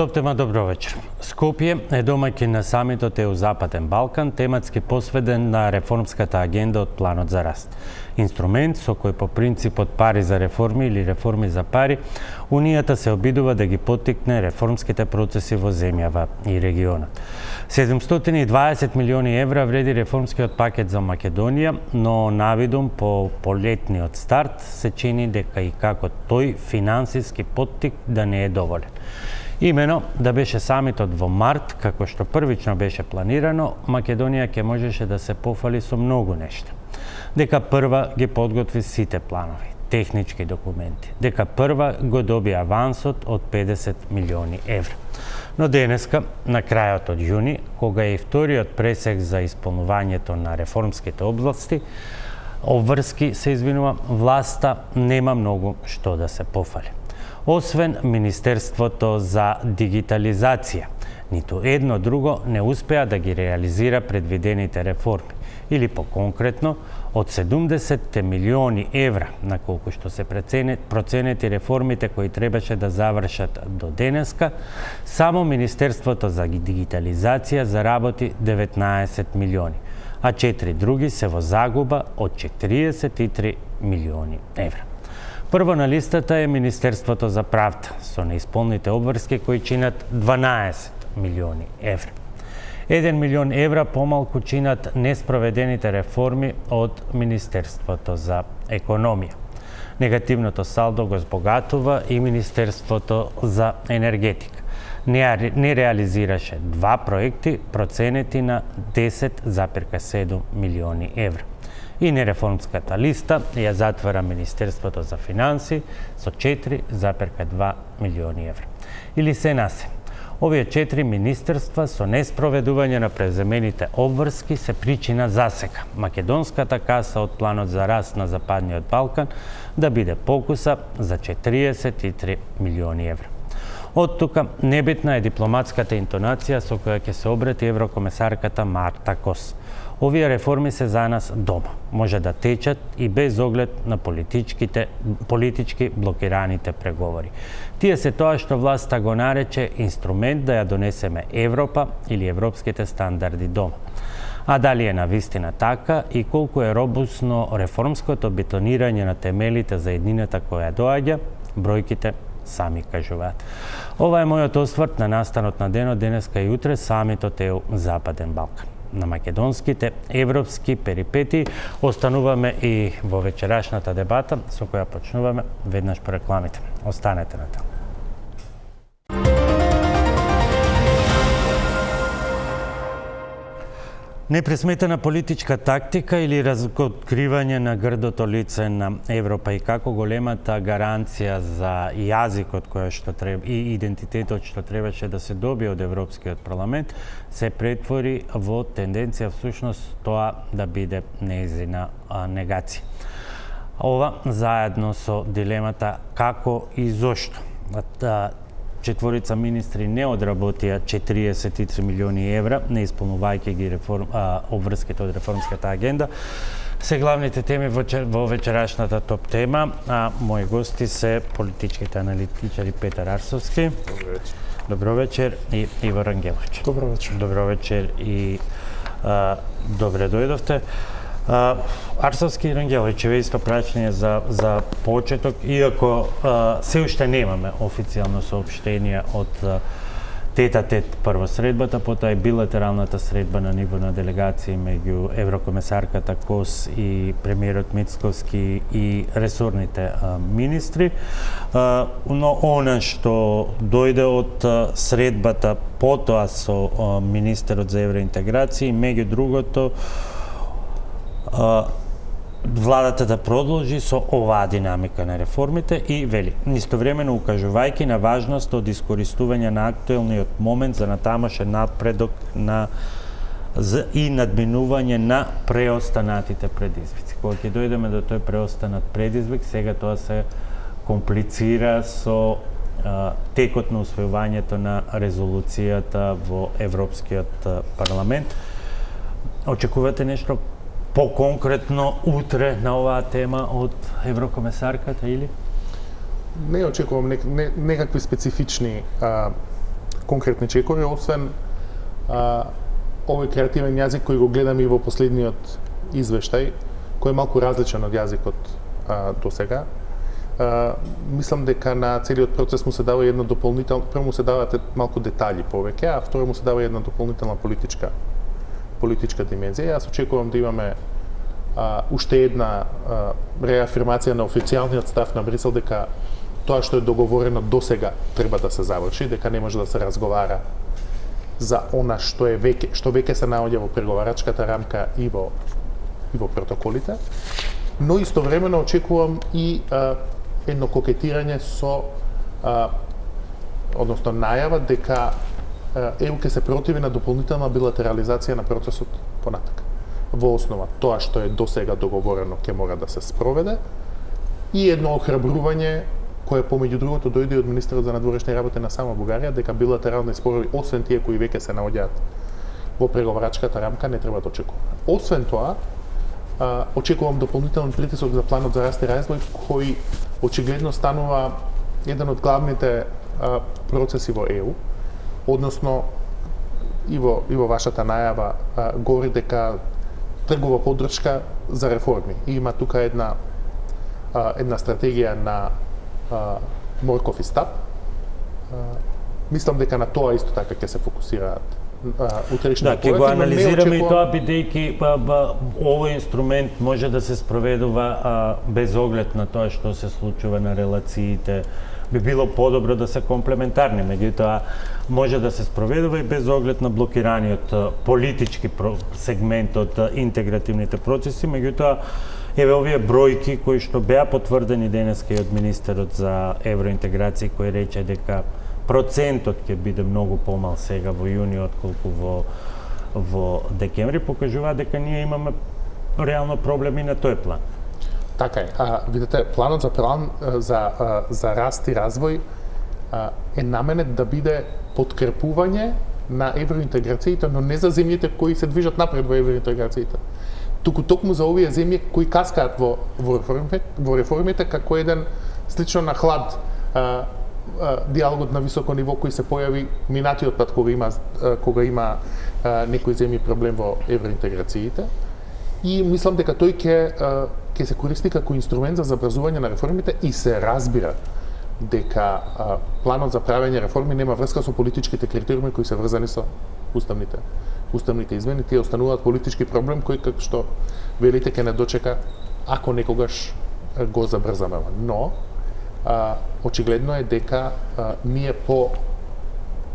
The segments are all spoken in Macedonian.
Топ тема, добро вечер. Скопје е домаќин на самитот ЕУ Западен Балкан, тематски посветен на реформската агенда од планот за раст. Инструмент со кој по принципот пари за реформи или реформи за пари, Унијата се обидува да ги поттикне реформските процеси во земјава и регионот. 720 милиони евра вреди реформскиот пакет за Македонија, но навидум по полетниот старт се чини дека и како тој финансиски поттик да не е доволен. Имено да беше самитот во март, како што првично беше планирано, Македонија ќе можеше да се пофали со многу нешта. Дека прва ги подготви сите планови, технички документи, дека прва го доби авансот од 50 милиони евра. Но денеска, на крајот од јуни, кога е и вториот пресек за исполнувањето на реформските области, обврски се извинува, власта нема многу што да се пофали. Освен Министерството за дигитализација, ниту едно друго не успеа да ги реализира предвидените реформи. Или по-конкретно, од 70 милиони евра, на колку што се проценети реформите кои требаше да завршат до денеска, само Министерството за дигитализација заработи 19 милиони, а 4 други се во загуба од 43 милиони евра. Прво на листата е Министерството за правда, со неисполните обврски кои чинат 12 милиони евра. 1 милион евра помалку чинат неспроведените реформи од Министерството за економија. Негативното салдо го збогатува и Министерството за енергетика. Не реализираше два проекти проценети на 10,7 милиони евра. И нереформската листа ја затвара Министерството за финанси со 4,2 милиони евра. Или се насе. Овие 4 министерства со неспроведување на преземените обврски се причина засека македонската каса од планот за раст на Западниот Балкан да биде покуса за 43 милиони евра. Од тука небитна е дипломатската интонација со која ќе се обрати еврокомесарката Марта Кос. Овие реформи се за нас дома. Може да течат и без оглед на политички блокираните преговори. Тие се тоа што власта го нарече инструмент да ја донесеме Европа или европските стандарди дома. А дали е навистина така и колку е робусно реформското бетонирање на темелите за еднината која доаѓа, бројките сами кажуваат. Ова е мојот осврт на настанот на денот денеска и утре самитот ЕУ Западен Балкан. На македонските европски перипети остануваме и во вечерашната дебата со која почнуваме веднаш по рекламите. Останете на таму. Непресметена политичка тактика или разоткривање на грдото лице на Европа и како големата гаранција за јазикот кој што треба и идентитетот што требаше да се добие од Европскиот парламент се претвори во тенденција всушност тоа да биде нејзина негација. Ова заедно со дилемата како и зошто четворица министри не одработија 43 милиони евра, не исполнувајќи ги обврските од реформската агенда, се главните теми во вечерашната топ тема. Мои гости се политичките аналитичари Петар Арсовски. Добро вечер. И Иво Рангелович. Добро вечер. Добро вечер и добре дојдовте. Арсовски и Рангелович, исто прашање за почеток, иако се уште немаме официјално соопштение од тет-а-тет прво средбата, потоа и билатералната средба на ниво на делегации меѓу еврокомесарката Кос и премиерот Мицковски и ресорните министри. Но она што дојде од средбата потоа со министерот за евроинтеграција, меѓу другото, владата да продолжи со оваа динамика на реформите и вели, истовремено укажувајќи на важност од искористување на актуелниот момент за натамошен напредок и надминување на преостанатите предизвици. Кога ќе дојдеме до тој преостанат предизвик, сега тоа се комплицира со текот на усвојувањето на резолуцијата во Европскиот парламент. Очекувате нешто по-конкретно утре на оваа тема од еврокомесарката или? Не очекувам некакви специфични конкретни чекори, освен овој креативен јазик кој го гледаме и во последниот извештај, кој е малку различен од јазикот до сега. Мислам дека на целиот процес му се дава една дополнителна, прво му се даваат малку детали повеќе, а второ му се дава една дополнителна политичка димензија. Јас очекувам да имаме уште една реафирмација на официјалниот став на Брисел дека тоа што е договорено до сега треба да се заврши, дека не може да се разговара за она што веќе се наоѓа во преговарачката рамка и во протоколите, но истовремено очекувам и едно кокетирање со односно најава дека ЕУ ќе се противи на дополнителна билатерализација на процесот понатака. Во основа тоа што е досега договорено ќе мора да се спроведе и едно охрабрување кое помеѓу другото дојде од министерот за надворешни работи на сама Бугарија дека билатерални спорови освен тие кои веќе се наоѓаат во преговарачката рамка не треба да очекуваме. Освен тоа, очекувам дополнителен притисок за планот за раст и развој кој очигледно станува еден од главните процеси во ЕУ, односно и во вашата најава говори дека тргува поддршка за реформи. И има тука една стратегија на Морков и Стап. Мислам дека на тоа исто така ќе се фокусираат утрешните ќе го анализираме и тоа, бидејќи овој инструмент може да се спроведува без оглед на тоа што се случува на релациите. Би било подобро да се комплементарни, меѓутоа може да се спроведува и без оглед на блокираниот политички сегмент од интегративните процеси, меѓутоа еве овие бројки кои што беа потврдени денеска и од министерот за евроинтеграција кој рече дека процентот ќе биде многу помал сега во јуни отколку во декември, покажува дека ние имаме реално проблеми на тој план. Така е. Видете, планот за раст и развој е наменет да биде подкрепување на евроинтеграциите, но не за земјите кои се движат напред во евроинтеграциите. Токму за овие земји кои каскаат во реформите како еден слично на хлад диалогот на високо ниво кој се појави минатиот пат кога има некои земји проблем во евроинтеграциите. И мислам дека тој ќе се користи како инструмент за забрзување на реформите и се разбира дека планот за правење реформи нема врска со политичките критериуми кои се врзани со уставните измени. Тие остануваат политички проблем кој, како што велите, ќе не дочека ако некогаш го забрзаме. Но очигледно е дека ние по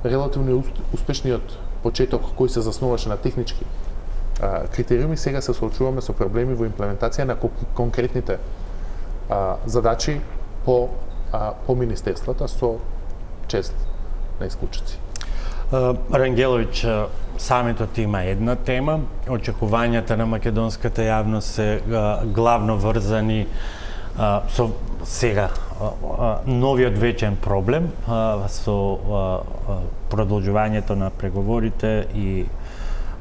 релативно успешниот почеток кој се заснуваше на технички критериуми, сега се соочуваме со проблеми во имплементација на конкретните задачи по министерствата со чест на исклучици. Рангеловиќ, самитот има една тема. Очекувањата на македонската јавност се главно врзани со сега новиот вечен проблем со продолжувањето на преговорите и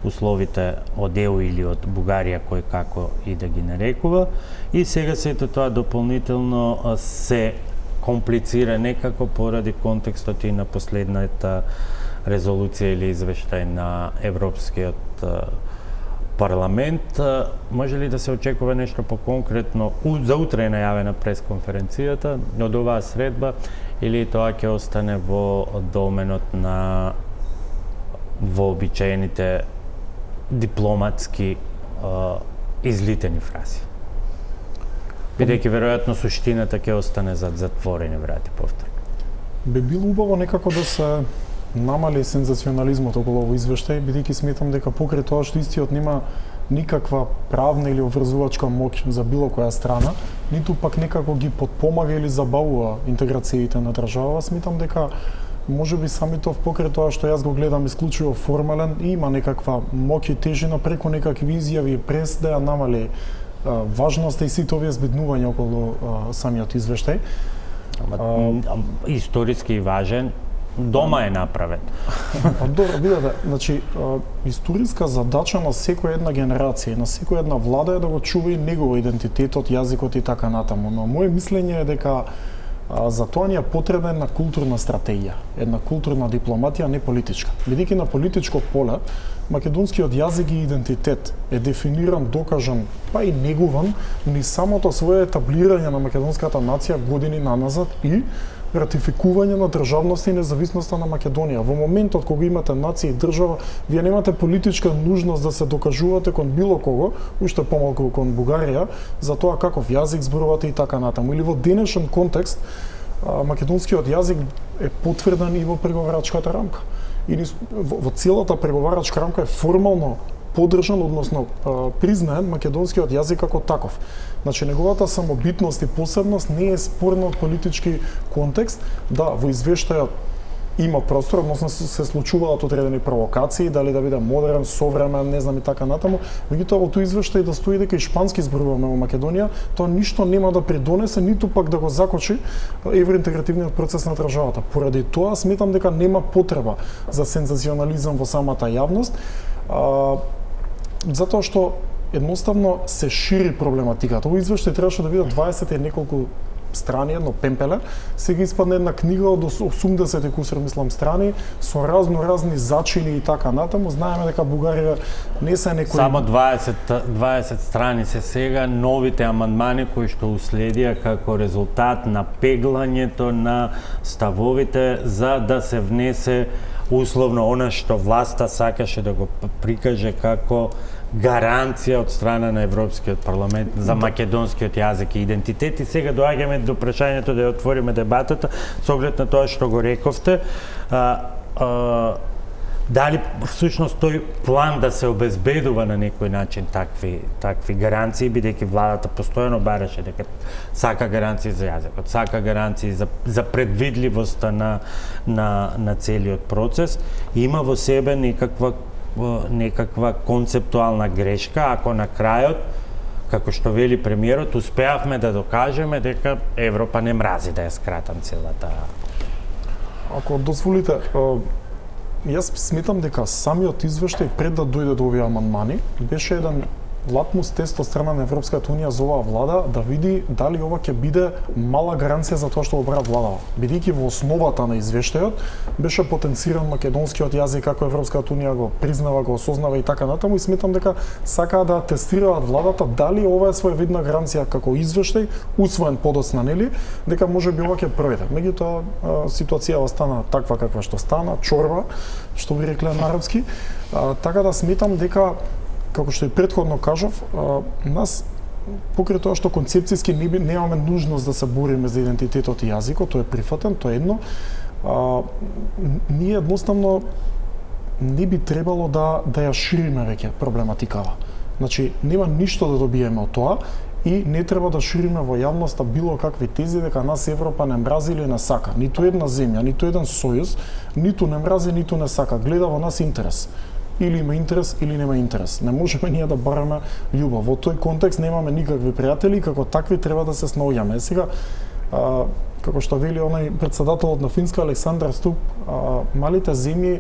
условите од ЕУ или од Бугарија, кој како и да ги нарекува. И сега сето тоа дополнително се комплицира некако поради контекстот и на последната резолуција или извештај на Европскиот парламент. Може ли да се очекува нешто по-конкретно за утре најавена пресконференцијата од оваа средба или тоа ќе остане во доменот на вообичаените дипломатски излитени фрази? Бидејќи веројатно суштината ќе остане зад затворени врати повторно. Би било убаво некако да се намали сензационализмот околу овој извештај, бидејќи сметам дека покрај тоа што истиот нема никаква правна или обврзувачка моќ за било која страна, ниту пак некако ги потпомага или забавува интеграциите на држава, сметам дека можеби самитов покрај тоа што јас го гледам исклучиво формален, има некаква моќ и тежина преку некакви изјави прес да ја намали важноста и сите овие збиднувања околу самиот извештај. Историски и важен, дома е направен. Добро, видете, значи историска задача на секоја една генерација, на секоја една влада е да го чува и негово идентитетот, јазикот и така натаму. Но моје мислење е дека За тоа ни е потребна една културна стратегија, една културна дипломатија, не политичка. Бидејќи на политичко поле, македонскиот јазик и идентитет е дефиниран, докажан, па и негуван ни самото свое етаблирање на македонската нација години наназад и ратификување на државност и независноста на Македонија. Во моментот кога имате нација и држава, вие немате политичка нужност да се докажувате кон било кого, уште помалку кон Бугарија, за тоа каков јазик зборувате и така натаму. Или во денешен контекст, македонскиот јазик е потврден и во преговарачката рамка. И во целата преговарачка рамка е формално поддржан, односно признаен македонскиот јазик како таков. Значи, неговата самобитност и посебност не е спорна од политички контекст. Да, во извештајот има простор, односно се случуваат одредени провокации, дали да биде модерен, современ, не знам и така натаму. Меѓутоа, во тој извештај да стои дека и шпански зборуваме во Македонија, тоа ништо нема да придонесе, ниту пак да го закочи евроинтегративниот процес на државата. Поради тоа, сметам дека нема потреба за сензационализам во самата јавност, затоа што едноставно се шири проблематиката. Во извештај требаше да видат 20 и неколку страни, едно пемпеле, сега испадне една книга од 80 и кусур, мислам, страни, со разни зачини и така натаму. Знаеме дека Бугарија не се некои... Само 20 страни се сега, новите амандмани кои што уследија како резултат на пеглањето на ставовите за да се внесе условно она што власта сакаше да го прикаже како гаранција од страна на Европскиот парламент за македонскиот јазик и идентитет. И сега доаѓаме до прашањето да ја отвориме дебатата со оглед на тоа што го рековте. Дали всушност тој план да се обезбедува на некој начин такви гаранции, бидејќи владата постојано бараше дека сака гаранции за јазикот, сака гаранции за предвидливоста на целиот процес, има во себе некаква концептуална грешка, ако на крајот, како што вели премиерот, успеавме да докажеме дека Европа не мрази да ја скратам целата. Ако дозволите, јас сметам дека самиот извештај пред да дојде до овие амандмани беше еден латмус тест од страна на Европската унија за оваа влада да види дали ова ќе биде мала гаранција за тоа што го бара владава. Бидејќи во основата на извештајот беше потенциран македонскиот јазик како Европската унија го признава, го осознава и така натаму, и сметам дека сакаат да тестираат владата дали ова е своевидна гаранција како извештај усвоен подоцна, нели, дека можеби ова ќе проведе. Меѓутоа ситуацијава стана таква каква што стана, чорба, што би рекле на арапски, така да сметам дека како што и претходно кажав, нас покрај тоа што концепцијски немаме нужност да се бориме за идентитетот и јазикот, тоа е прифатен, тоа е едно. Ние едноставно не би требало да ја шириме веќе проблематикава. Значи, нема ништо да добиеме од тоа и не треба да шириме во јавноста било какви тези дека нас Европа не мрази или не сака. Ниту една земја, ниту еден сојуз, ниту не мрази, ниту не сака. Гледа во нас интерес. Или има интерес, или нема интерес. Не можеме ние да бараме љубов. Во тој контекст немаме никакви пријатели, како такви треба да се снаоѓаме. Сега, како што вели онај председателот на Финска Александар Ступ, малите земји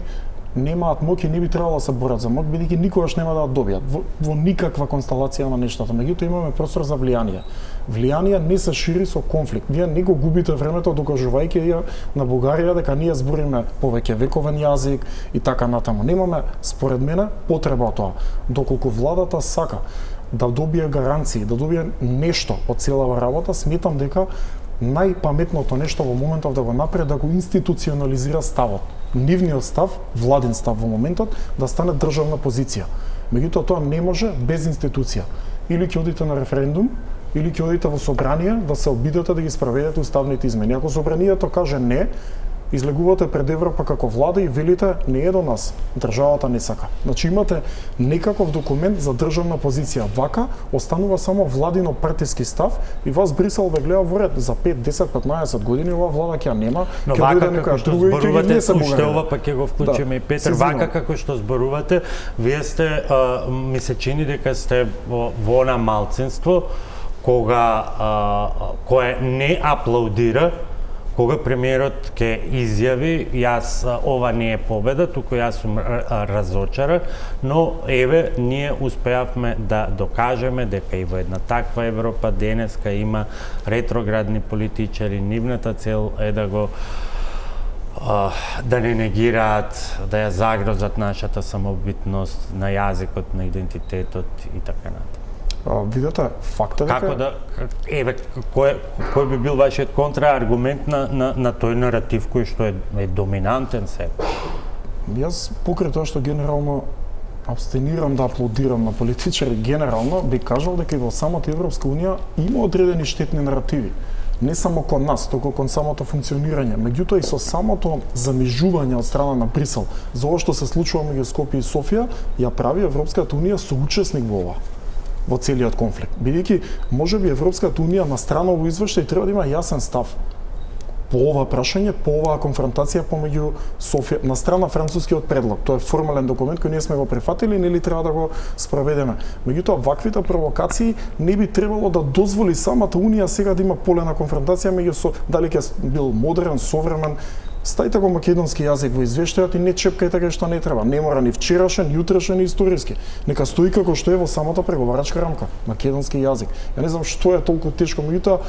немаат моќ и не би требало да се борат за моќ, бидејќи никогаш нема да ја добијат во никаква констелација на нештата. Меѓутоа имаме простор за влијание. Влијание не се шири со конфликт. Вие не го губите времето докажувајќи ја на Бугарија дека ние збориме повеќе вековен јазик и така натаму. Немаме, според мене, потреба од тоа. Доколку владата сака да добие гаранции, да добие нешто од целава работа, сметам дека најпаметното нешто во моментов да го направи да го институционализира ставот. Нивниот став, владин став во моментот, да стане државна позиција. Меѓутоа тоа не може без институција. Или ќе одите на референдум, или ќе одите во собрание да се обидете да ги спроведете уставните измени. Ако собранието каже не, излегувате пред Европа како влада и велите не е до нас, државата не сака. Значи имате некаков документ за државна позиција. Вака останува само владино партиски став и вас Брисел ве гледа во ред за 5, 10, 15 години оваа влада ќе нема, ќе дојде некоја друга и ќе не се уште ова пак ќе го вклучиме и Петар. Вака како што зборувате, вие сте ми се чини дека сте во она малцинство кое не аплаудира кога премиерот ќе изјави јас ова не е победа, туку јас сум разочаран, но еве ние успеавме да докажеме дека и во една таква Европа денеска има ретроградни политичари, нивната цел е да го да не негираат, да ја загрозат нашата самобитност, на јазикот, на идентитетот и така натаму. Видете, фактот е како да кој би бил вашиот контрааргумент на тој наратив кој што е доминантен сега? Јас покрај тоа што генерално абстенирам да аплодирам на политичари генерално, би кажал дека и во самата Европска унија има одредени штетни наративи. Не само кон нас, туку кон самото функционирање. Меѓутоа и со самото замижување од страна на Брисел за ова што се случува меѓу Скопје и Софија, ја прави Европската унија соучесник во ова, во целиот конфликт. Бидејќи можеби Европската унија на страна во извештај треба да има јасен став по ова прашање, по оваа конфронтација помеѓу Софија на страна францускиот предлог. Тоа е формален документ кој ние сме го прифатили, нели треба да го спроведеме. Меѓутоа ваквите провокации не би требало да дозволи самата унија сега да има поле на конфронтација меѓу дали ќе бил модерен, современ. Стајте го македонски јазик во извештајот и не чепкајте кај што не треба. Не мора ни вчерашен, јутрешен и историски. Нека стои како што е во самата преговарачка рамка, македонски јазик. Ја не знам што е толку тешко, меѓутоа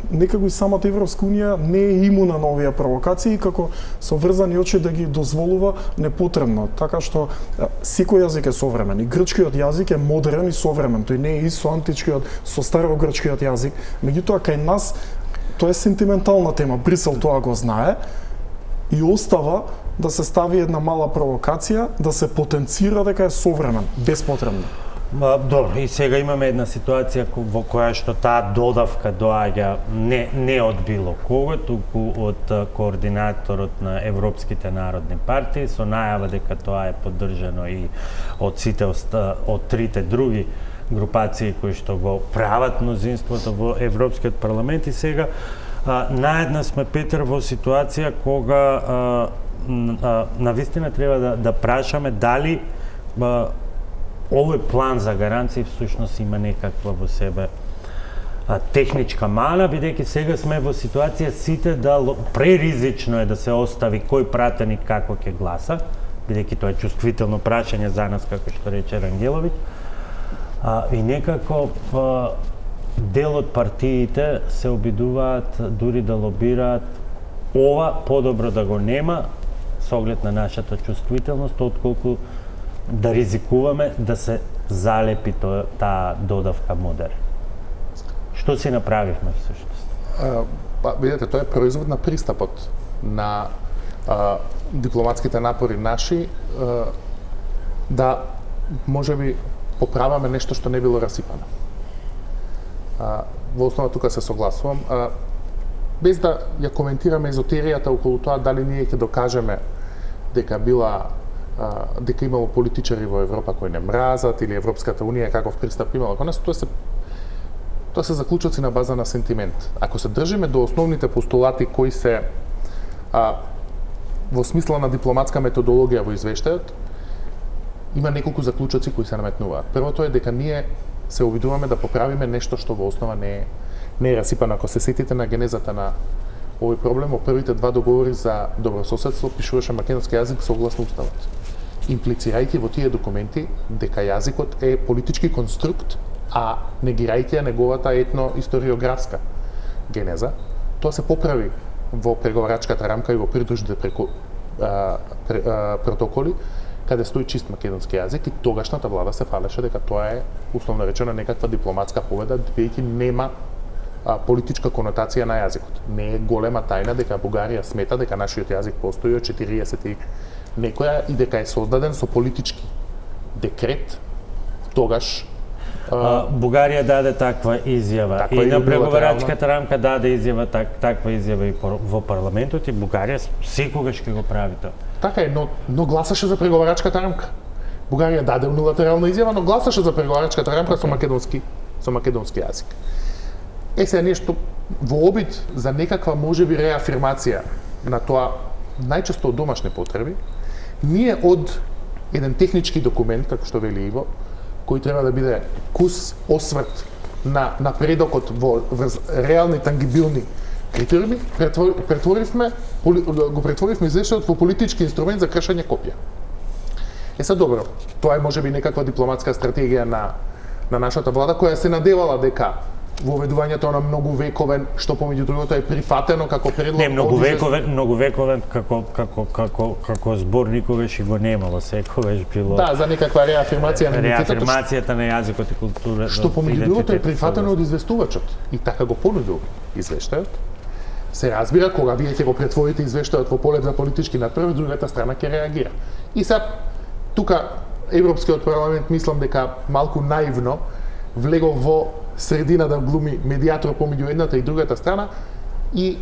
некако и самата Европска унија не е имуна на овие провокации, како со врзани очи да ги дозволува непотребно. Така што секој јазик е современ и грчкиот јазик е модерен и современ. Тој не е исто античкиот со старогрчкиот јазик. Меѓутоа кај нас тоа е сентиментална тема. Брисел тоа го знае и остава да се стави една мала провокација, да се потенцира дека е современ, безпотребно. Добро, и сега имаме една ситуација во која што таа додавка доаѓа не од било кого, туку од координаторот на Европските народни партии, со најава дека тоа е поддржано и од сите од трите други групации кои што го прават мнозинството во Европскиот парламент. И сега наедна сме, Петер, во ситуација кога навистина треба да прашаме дали овој план за гаранции всушност има некаква во себе техничка мана, бидејќи сега сме во ситуација сите да преризично е да се остави кој пратеник како ќе гласа, бидејќи тоа е чувствително прашање за нас, како што рече Рангеловиќ. И некако дел од партиите се обидуваат дури да лобираат ова подобро да го нема со оглед на нашата чувствителност, отколку да ризикуваме да се залепи таа додавка модер. Што си направивме всушност? Видете, тоа е производ на пристапот на дипломатските напори наши да можеби поправаме нешто што не било расипано. Во основа тука се согласувам. Без да ја коментираме езотеријата околу тоа дали ние ќе докажеме дека дека имало политичари во Европа кои не мразат или Европската унија каков пристап имала кон нас, тоа се заклучоци на база на сентимент. Ако се држиме до основните постулати кои се во смисла на дипломатска методологија во извештајот, има неколку заклучоци кои се наметнуваат. Првото е дека ние се обидуваме да поправиме нешто што во основа не е расипано. Ако се сетите на генезата на овој проблем, во првите два договори за добрососедство пишуваше македонски јазик согласно уставот, имплицирајќи во тие документи дека јазикот е политички конструкт, а негирајќи ја неговата етно-историографска генеза. Тоа се поправи во преговарачката рамка и во придружните протоколи, каде стои чист македонски јазик, и тогашната влада се фалеше дека тоа е условно речено некаква дипломатска победа, бидејќи нема политичка конотација на јазикот. Не е голема тајна дека Бугарија смета дека нашиот јазик постои од 40 и некоја и дека е создаден со политички декрет тогаш. Бугарија даде таква изјава и на преговарачката рамка даде изјава таква изјава и во парламентот, и Бугарија секогаш ќе го прави тоа. Така е, но гласаше за преговарачката рамка. Бугарија даде униlaterална изјава, но гласаше за преговарачката рамка со македонски јазик. Сега нешто во обид за некаква можеби реафирмација на тоа, најчесто од домашни потреби, ние од еден технички документ, како што вели Иво, кој треба да биде кус осврт на напредокот во реални тангибилни критериуми, го претворивме извештајот во политички инструмент за кршење копија. Сад добро, тоа е можеби некаква дипломатска стратегија на нашата влада која се надевала дека воведувањето на многувековен, што помеѓу другото е прифатено како предлог. Не, многувековен како збор никогаш и го немало, секогаш било. Да, за некаква реафирмација на идентитетот. Реафирмацијата на јазикот и културата. Што помеѓу другото е прифатено од известувачот и така го понудил извештајот. Се разбира кога вие ќе го претворите извештајот во поле за политички надпревар, другата страна ќе реагира. И сега тука Европскиот парламент мислам дека малку наивно влегол во средина да глуми медијатор помеѓу едната и другата страна и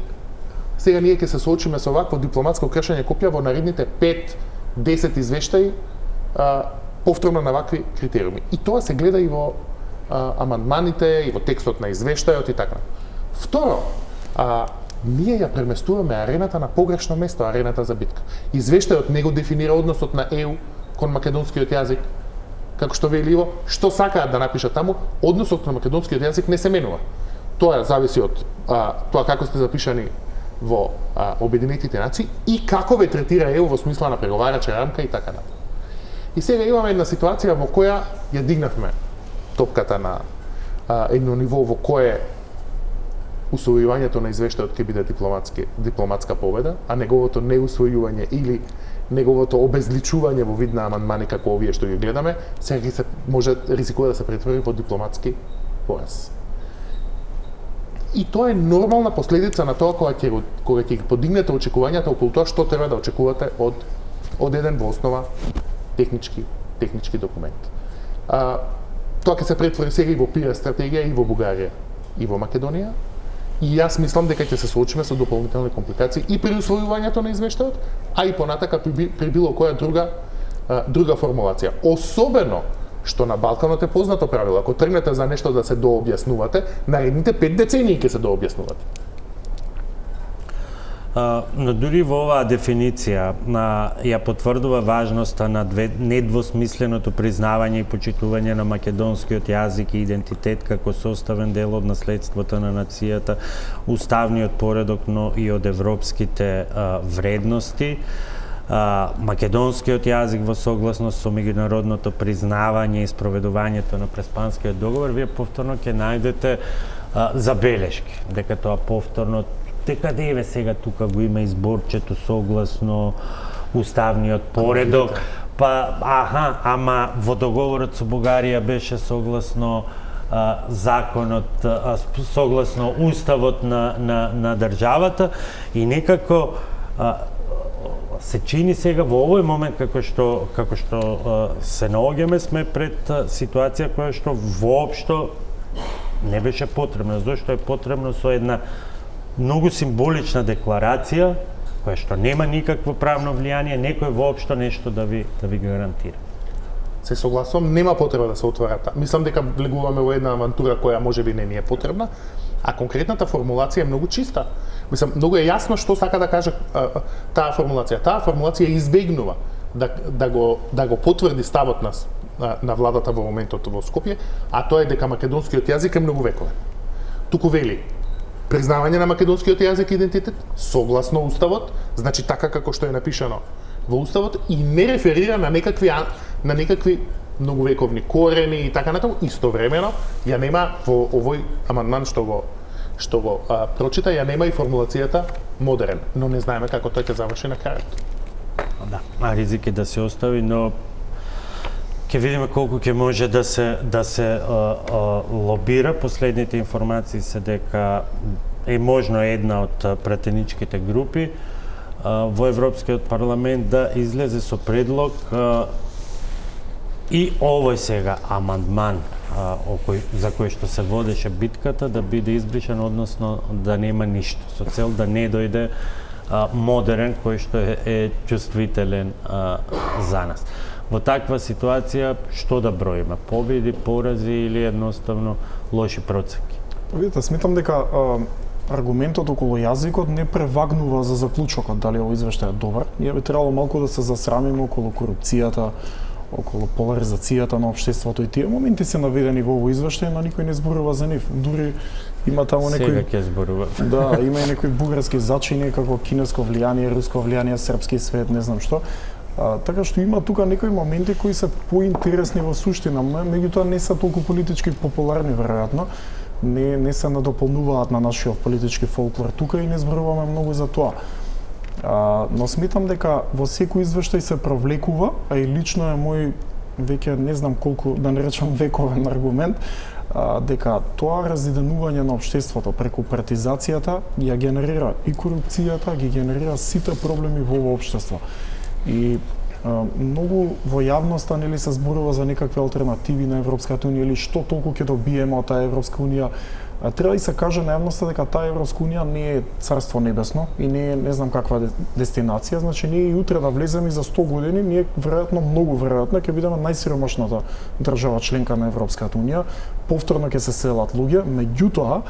сега ние ќе се соочиме со вакво дипломатско кршење копија во наредните 5-10 извештаи повторно на вакви критериуми. И тоа се гледа и во амандманите, и во текстот на извештајот и така. Второ, ние ја преместуваме арената на погрешно место, арената за битка. Извештајот не го дефинира односот на ЕУ кон македонскиот јазик, како што вели Иво, што сакаат да напишат таму, односот на македонскиот јазик не се менува. Тоа зависи од тоа како сте запишани во Обединетите нации и како ве третира ЕУ во смисла на преговарача рамка и така натаму. И сега имаме една ситуација во која ја дигнавме топката на едно ниво во кое усвојувањето на извештајот ќе биде дипломатска победа, а неговото неусвојување или неговото обезличување во вид на амандмани како овие што ги гледаме, сега се може ризикува да се претвори во дипломатски пораз. И тоа е нормална последица на тоа кога ќе подигнете очекувањата околу тоа што треба да очекувате од еден во основа технички документ. Тоа ќе се претвори сега и во PR стратегија и во Бугарија и во Македонија. И јас мислам дека ќе се соочиме со дополнителни компликации и при усвојувањето на извештајот, а и понатака при било која друга формулација. Особено што на Балканот е познато правило, ако тргнете за нешто да се дообјаснувате, наредните 5 децении ќе се дообјаснувате. Но дури во оваа дефиниција ја потврдува важноста на недвосмисленото признавање и почитување на македонскиот јазик и идентитет како составен дел од наследството на нацијата, уставниот поредок, но и од европските вредности. Македонскиот јазик во согласност со меѓународното признавање и спроведувањето на Преспанскиот договор, вие повторно ќе најдете забелешки дека тоа повторно дека деве сега тука го има изборчето согласно уставниот поредок, па ама во договорот со Бугарија беше согласно законот, согласно уставот на државата и некако се чини сега во овој момент како што се наоѓаме сме пред ситуација која што воопшто не беше потребна, зашто е потребно со една многу символична декларација која што нема никакво правно влијание, некој воопшто нешто да ви гарантира. Се согласувам, нема потреба да се отвара. Мислам дека влегуваме во една авантура која можеби не ни е потребна, а конкретната формулација е многу чиста. Мислам, многу е јасно што сака да каже таа формулација. Таа формулација избегнува да го потврди ставот на владата во моментот во Скопје, а тоа е дека македонскиот јазик е многувековен. Туку вели признавање на македонскиот јазик и идентитет согласно уставот, значи така како што е напишано во уставот и не реферира на некакви многувековни корени и така натаму. Истовремено ја нема во овој амандман што го прочита, ја нема и формулацијата модерен, но не знаеме како тој ќе заврши на крајот. Да, ризик е да се остави, но ќе видиме колку ќе може да се лобира. Последните информации се дека е можно една од пратеничките групи во Европскиот парламент да излезе со предлог и овој сега амандман за кој што се водеше битката да биде избришен, односно да нема ништо, со цел да не дојде модерен кој што е чувствителен за нас. Во таква ситуација што да броиме? Победи, порази или едноставно лоши процеки? Видите, сметам дека аргументот околу јазикот не превагнува за заклучокот дали овој извештај е добар. Ние би требало малку да се засрамиме околу корупцијата, околу поларизацијата на општеството и тие моменти се наведени во овој извештај, но никој не зборува за нив. Дури има таму некои Сега ќе зборува. Да, има и некои бугарски зачини како кинеско влијание, руско влијание, српски свет, не знам што. Така што има тука некои моменти кои се поинтересни во суштина, меѓутоа не се толку политички популарни веројатно. Не се надополнуваат на нашиот политички фолклор тука и не зборуваме многу за тоа. Но сметам дека во секој извештај се провлекува, а и лично е мој веќе не знам колку, да не речам вековен аргумент, дека тоа разиденување на општеството преку партизацијата ја генерира и корупцијата, ги генерира сите проблеми во овој општество. И многу во јавноста нели се зборува за некакви алтернативи на Европската унија или што толку ќе добиеме од таа Европска унија. Треба да се каже на јавноста дека таа Европска унија не е царство небесно и не знам каква дестинација, значи ние и утре да влеземе за 100 години, ние веројатно многу веројатно ќе бидеме најсиромашната држава членка на Европската унија, повторно ќе се селат луѓе, меѓутоа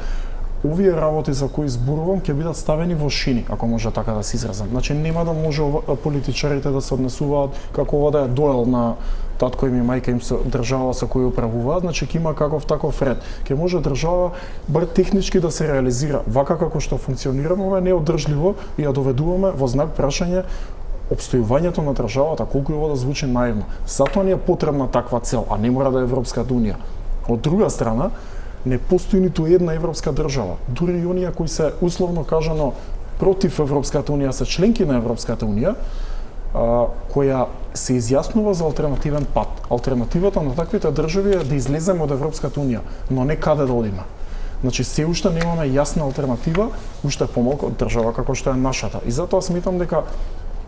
овие работи за кои зборувам ќе бидат ставени во шини, ако може така да се изразам. Значи нема да може политичарите да се однесуваат како ова да е доел на татко им и мајка им со држава со која управуваат, значи ќе има каков таков ред. Ќе може држава бар технички да се реализира. Вака како што функционираме, ова не е одржливо и ја доведуваме во знак прашање опстојувањето на државата, колку ова да звучи наивно. Затоа ни е потребна таква цел, а не мора да е Европската унија. Од друга страна, не постои ниту една европска држава. Дури и оние кои се условно кажано против Европската унија, се членки на Европската унија, која се изјаснува за алтернативен пат. Алтернативата на таквите држави е да излеземе од Европската унија, но не каде да одиме. Значи се уште немаме јасна алтернатива, уште помалку од држава како што е нашата. И затоа сметам дека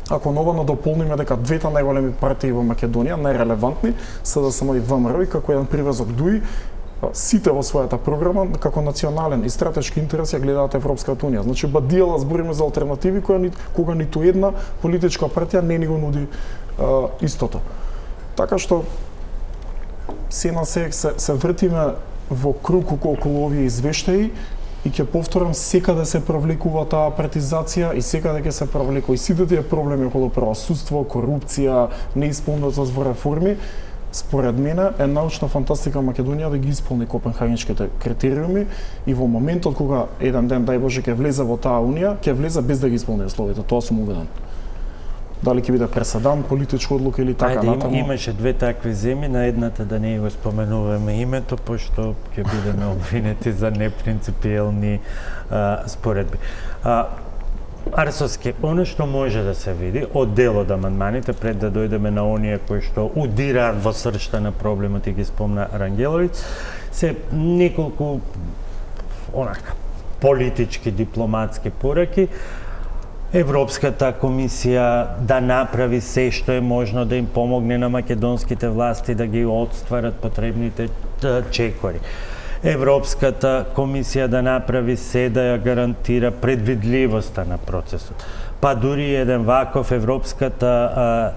ако ново дополниме дека двете најголеми партии во Македонија, најрелевантни, се да само и ВМРО, како еден привезок ДУИ, сите во својата програма како национален и стратешки интерес ја гледаат Европската унија. Значи бадијала збориме за алтернативи кога ниту една политичка партија не ни го нуди истото. Така што се на се вртиме во круг околу овие извештаи и ќе повторам, секаде се провлекува таа партизација и секаде ќе се провлекува и сите тие проблеми околу правосудство, корупција, неисполнетост во реформи. Според мене е научна фантастика Македонија да ги исполни копенхагенските критериуми и во моментот кога еден ден, дај Боже, ќе влезе во таа унија, ќе влезе без да ги исполни условите, тоа сум убеден. Дали ќе биде преседан, политичка одлука или така натаму? Имаше две такви земји, на едната да не го споменуваме името, пошто ќе бидеме обвинети за непринципиелни споредби. Арсовски, оно што може да се види од дел од амандманите, пред да дојдеме на оние кои што удираат во сршта на проблемот и ги спомна Рангеловиќ, се неколку политички, дипломатски пораки. Европската комисија да направи се што е можно да им помогне на македонските власти да ги отстварат потребните чекори. Европската комисија да направи се да ја гарантира предвидливоста на процесот. Па дури еден ваков Европската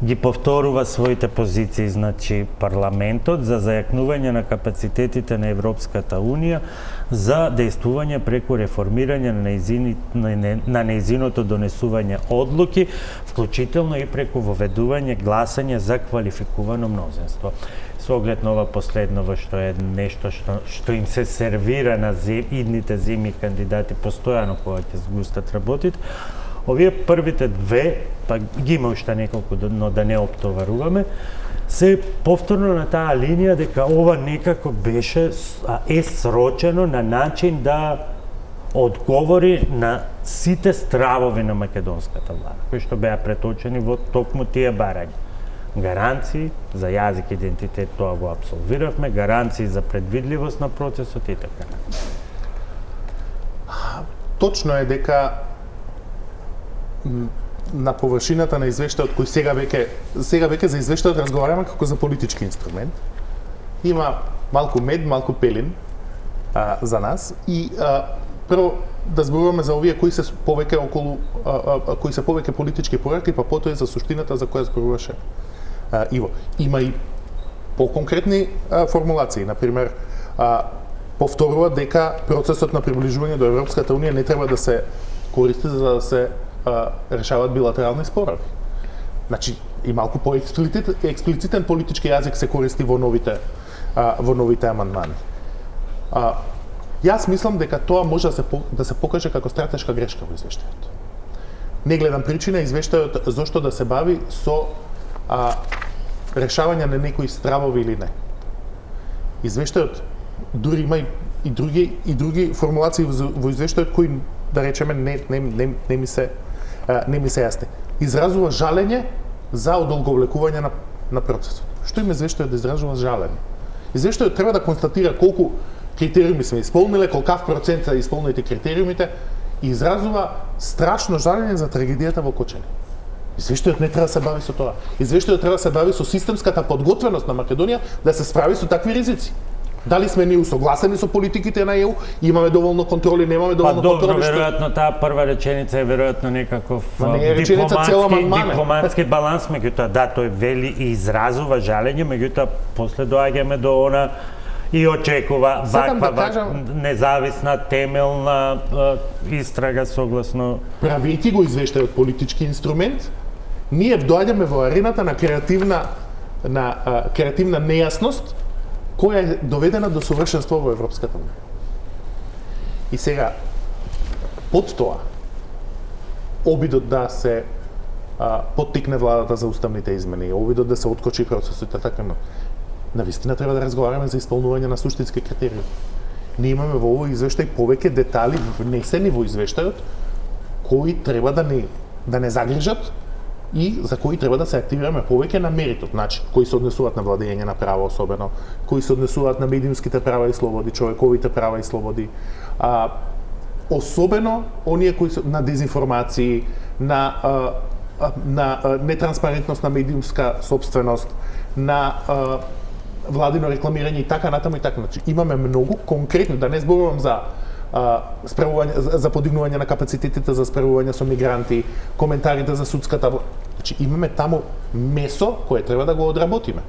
ги повторува своите позиции, значи парламентот за зајакнување на капацитетите на Европската унија за дејствување преку реформирање на нејзиното донесување одлуки, вклучително и преку воведување гласање за квалификувано мнозинство. Со оглед на ова последново, што е нешто што им се сервира на идните зими кандидати постојано кога ќе згустат работите, овие првите две, па ги има уште неколку, но да не оптоваруваме, се повторно на таа линија дека ова некако е срочено на начин да одговори на сите стравови на македонската влада, кои што беа преточени во токму тие барања. Гаранции за јазик, идентитет, тоа го апсолвиравме, гаранции за предвидливост на процесот и така. Точно е дека на површината на извештајот кој сега веќе за извештајот разговараме како за политички инструмент. Има малку мед, малку пелин за нас и прво да зборуваме за овие кои се повеќе политички пораки, па потоа и за суштината за која зборуваше Иво. Има и поконкретни формулации, например, повторува дека процесот на приближување до Европската унија не треба да се користи за да се решават билатерални спорови. Значи, и малку експлицитен политички јазик се користи во новите амандмани. Јас мислам дека тоа може да се покаже како стратешка грешка во извештајот. Не гледам причина извештајот зошто да се бави со решавање на некои стравови или не. Извештајот дури има и други формулации во извештајот кои, да речеме, не ми се јасни. Изразува жалење за одолговлекување на процесот. Што има извештајот да изразува жалење? Извештајот треба да констатира колку критериуми сме исполниле, колкав процент се исполнети критериумите, и изразува страшно жалење за трагедијата во Кочани. Извештајот не треба да се бави со тоа. Извештајот треба да се бави со системската подготвеност на Македонија да се справи со такви ризици. Дали сме ние усогласени со политиките на ЕУ, имаме доволно контроли, немаме доволно контроли. Веројатно таа прва реченица е веројатно некаков дипломатски баланс, меѓутоа да, тој вели и изразува жалење, меѓутоа после доаѓаме до она и очекува ваква независна темелна истрага согласно. Правејќи го извештајот политички инструмент, ние доаѓаме во арената на креативна нејасност која е доведена до совршенство во Европската унија. И сега, под тоа, обидот да се поттикне владата за уставните измени, обидот да се откочи процесот, така навистина треба да разговараме за исполнување на суштински критериуми. Ние имаме во овој извештај повеќе детали внесени во извештајот кои треба да не загрижат и за кои треба да се активираме повеќе на меритот, значи кои се однесуваат на владење на права особено, кои се однесуваат на медиумските права и слободи, човековите права и слободи, особено оние кои се на дезинформации, на нетранспарентност на медиумска собственост, на владино рекламирање и така натаму и така. Значи имаме многу конкретно, да не зборувам за за подигнување на капацитетите за справување со мигранти, коментарите за судската. Значи имаме таму месо кое треба да го одработиме.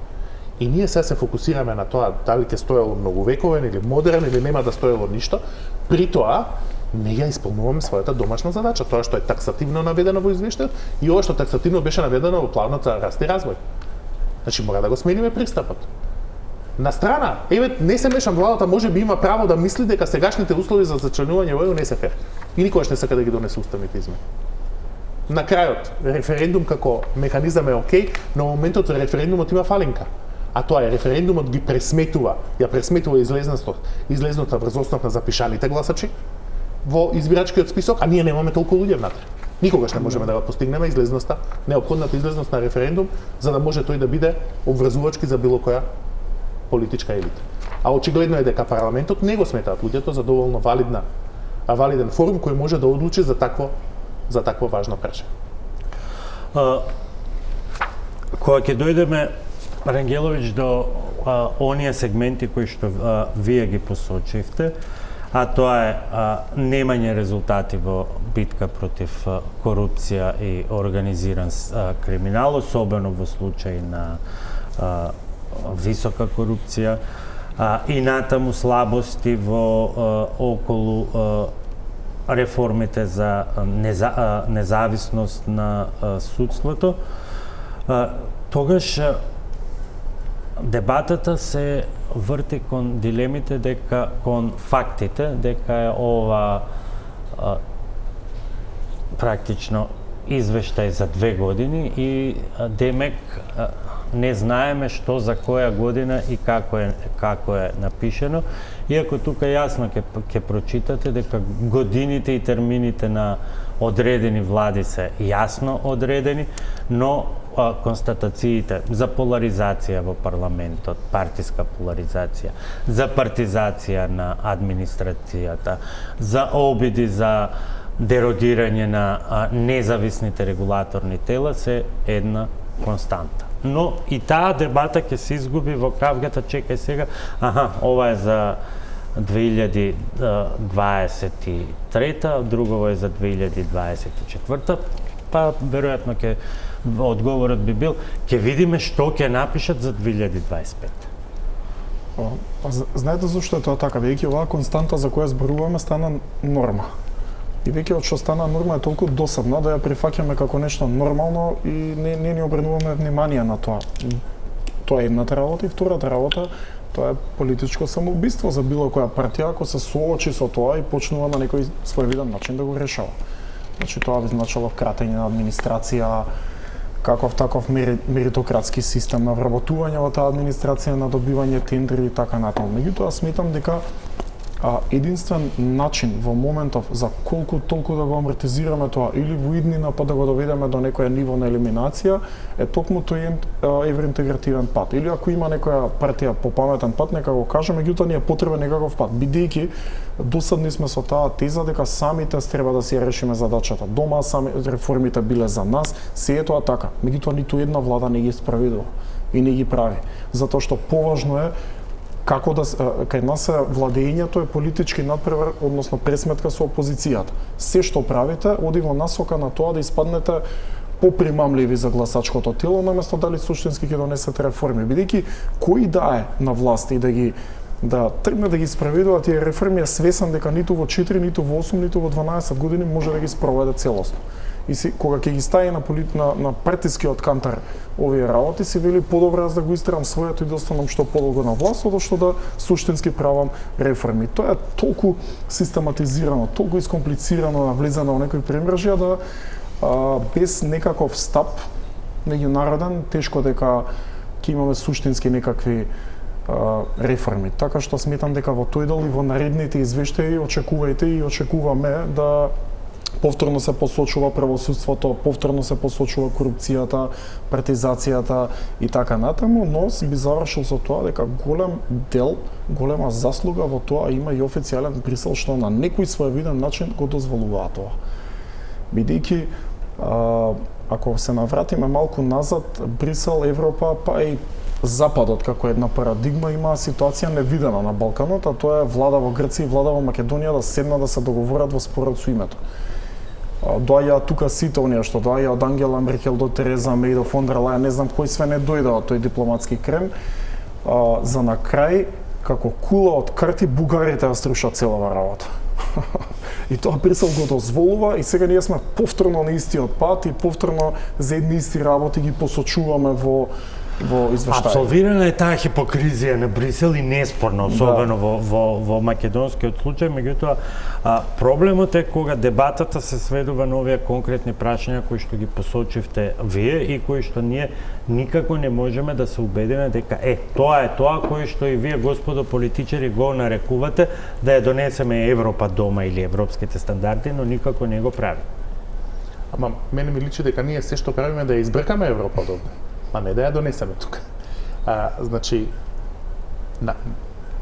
И ние сега се фокусираме на тоа дали ќе стоело многувековен или модерен или нема да стоело ништо. При тоа не ја исполнуваме својата домашна задача, тоа што е таксативно наведено во извештајот и ова што таксативно беше наведено во планот за раст и развој. Значи мора да го смениме пристапот. На страна, не се мешам владата, може би има право да мисли дека сегашните услови за зачленување во ЕУ не се фер. И никогаш не сака да ги донесе уставните измени. На крајот, референдум како механизам е окей, но во моментот референдумот има фалинка. А тоа е референдумот ги пресметува излезната врз основ на запишаните гласачи во избирачкиот список, а ние немаме толку луѓе внатре. Никогаш не можеме да го постигнеме излезноста, неопходната излезност на референдум, за да може тој да биде обврзувачки за било која политичка елита. А очигледно е дека парламентот не го сметаат луѓето за доволно валиден форум кој може да одлучи за такво важно прашање. Кога ќе дојдеме, Рангеловиќ, до оние сегменти кои што вие ги посочивте, а тоа е немање резултати во битка против корупција и организиран криминал, особено во случај на висока корупција, и натаму слабости во околу реформите за независност на судството, тогаш дебатата се врти кон дилемите кон фактите дека е ова практично извештај за 2 години и демек не знаеме што за која година и како е напишено, иако тука јасно ќе прочитате дека годините и термините на одредени влади се јасно одредени, но констатациите за поларизација во парламентот, партиска поларизација, за партизација на администрацијата, за обиди за дерогирање на независните регулаторни тела се една константа. Но и таа дебата ќе се изгуби во кавгата, чекај сега, ова е за 2023, друго е за 2024, па веројатно одговорот би бил, ќе видиме што ќе напишат за 2025. Знаете зашто е тоа така? Веќе оваа константа за која зборуваме стана норма. И веќе од што стана норма е толку досадна да ја прифаќаме како нешто нормално и не ни обрнуваме внимание на тоа. Тоа е едната работа, и втората работа, тоа е политичко самоубиство за било која партија ако се соочи со тоа и почнува на некој своевиден начин да го решава. Значи тоа би значило кратење на администрација, каков таков меритократски систем на вработување во таа администрација, на добивање тендери и така натаму. Меѓутоа сметам дека единствен начин во моментов за колку толку да го амортизираме тоа или во иднина па да го доведеме до некоја ниво на елиминација е токму тој евроинтегративен пат. Или ако има некоја партија по паметен пат, нека го каже, меѓутоа ни е потребен некаков пат, бидејќи досадни сме со таа теза дека самите треба да си ја решиме задачата. Дома сами реформите биле за нас, се е тоа така. Меѓутоа ниту една влада не ги спроведува и не ги прави, затоа што поважно е како да кај нас владењето е политички надпревар, односно пресметка со опозицијата. Се што правите оди во насока на тоа да испаднете попримамливи за гласачкото тело, наместо дали суштински ќе донесете реформи, бидејќи кој да е на власт и да тргне да ги спроведува тие реформи е свесен дека ниту во 4, ниту во 8, ниту во 12 години може да ги спроведе целосно. И кога ќе ги стави на партискиот кантар овие работи, си вели подобро да го истерам своето и да останам што подолго на власт, одошто да суштински правам реформи. Тоа е толку систематизирано, толку искомплицирано, навлезено во некои премрежја да без некаков стап меѓународен тешко дека ќе имаме суштински некакви реформи. Така што сметам дека во тој дел и во наредните извештаи очекувајте и очекуваме да повторно се посочува правосудството, повторно се посочува корупцијата, партизацијата и така натаму, но би завршил со тоа дека голем дел, голема заслуга во тоа има и официјален Брисел што на некој своевиден начин го дозволува тоа. Бидејќи ако се навратиме малку назад, Брисел, Европа, па и Западот како една парадигма има ситуација невидена на Балканот, а тоа е влада во Грција и влада во Македонија да седнат да се договорат во според со името. Доаѓа тука сите оние што доаѓа од Ангела Меркел до Тереза Меј до фон дер Лајен, не знам кој све не дојде од тој дипломатски крем, за на крај како кула од карти бугарите ја струшат целава работа. И тоа Брисел го дозволува и сега ние сме повторно на истиот пат и повторно за едни исти работи ги посочуваме во извештај. Абсолвирана е таа хипокризија на Брисел и неспорно, особено во македонскиот случај, меѓутоа проблемот е кога дебатата се сведува на овие конкретни прашања кои што ги посочивте вие и кои што ние никако не можеме да се убедиме дека тоа е тоа кој што и вие, господо политичари, го нарекувате да ја донесеме Европа дома или европските стандарди, но никако не го прави. Ама мене ми личи дека ние се што правиме да ја избркаме Европа дома, а не да ја донесеме тука. Значи,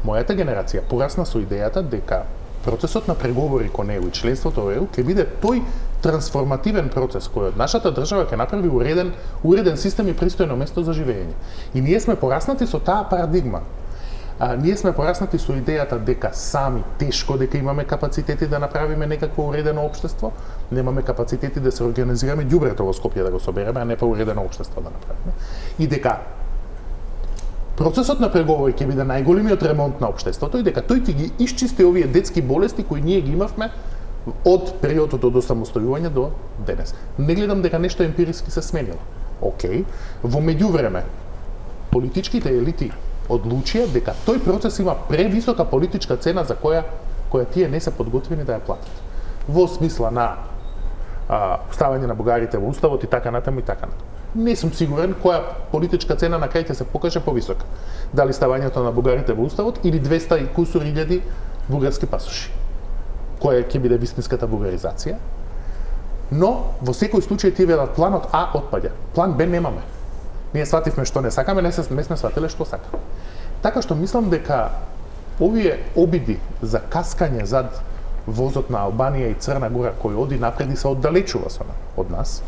мојата генерација порасна со идејата дека процесот на преговори кон ЕУ и членството во ЕУ ќе биде тој трансформативен процес кој од нашата држава ќе направи уреден систем и пристојно место за живење. И ние сме пораснати со таа парадигма. Ние сме пораснати со идејата дека сами тешко дека имаме капацитети да направиме некакво уредено општество, немаме капацитети да се организираме ѓубрето во Скопје да го собереме, а не па уредено општество да направиме. И дека процесот на преговори ќе биде најголемиот ремонт на општеството и дека тој ќе ги исчисти овие детски болести кои ние ги имавме од периодот од осамостојување до денес. Не гледам дека нешто емпириски се сменило. Океј, во меѓувреме политичките елити одлучија дека тој процес има превисока политичка цена за која тие не се подготвени да ја платат. Во смисла на ставање на бугарите во уставот и така натаму и така натаму. Не сум сигурен која политичка цена на крај ќе се покаже повисока. Дали ставањето на бугарите во уставот или 200 и кусур илјади бугарски пасоши. Која ќе биде вистинската бугаризација? Но во секој случај тие велат планот А отпаѓа. План Б немаме. Ние свативме што не сакаме, не сме сватиле што сакаме. Така што мислам дека овие обиди за каскање зад возот на Албанија и Црна Гора кој оди напред и се оддалечува од нас,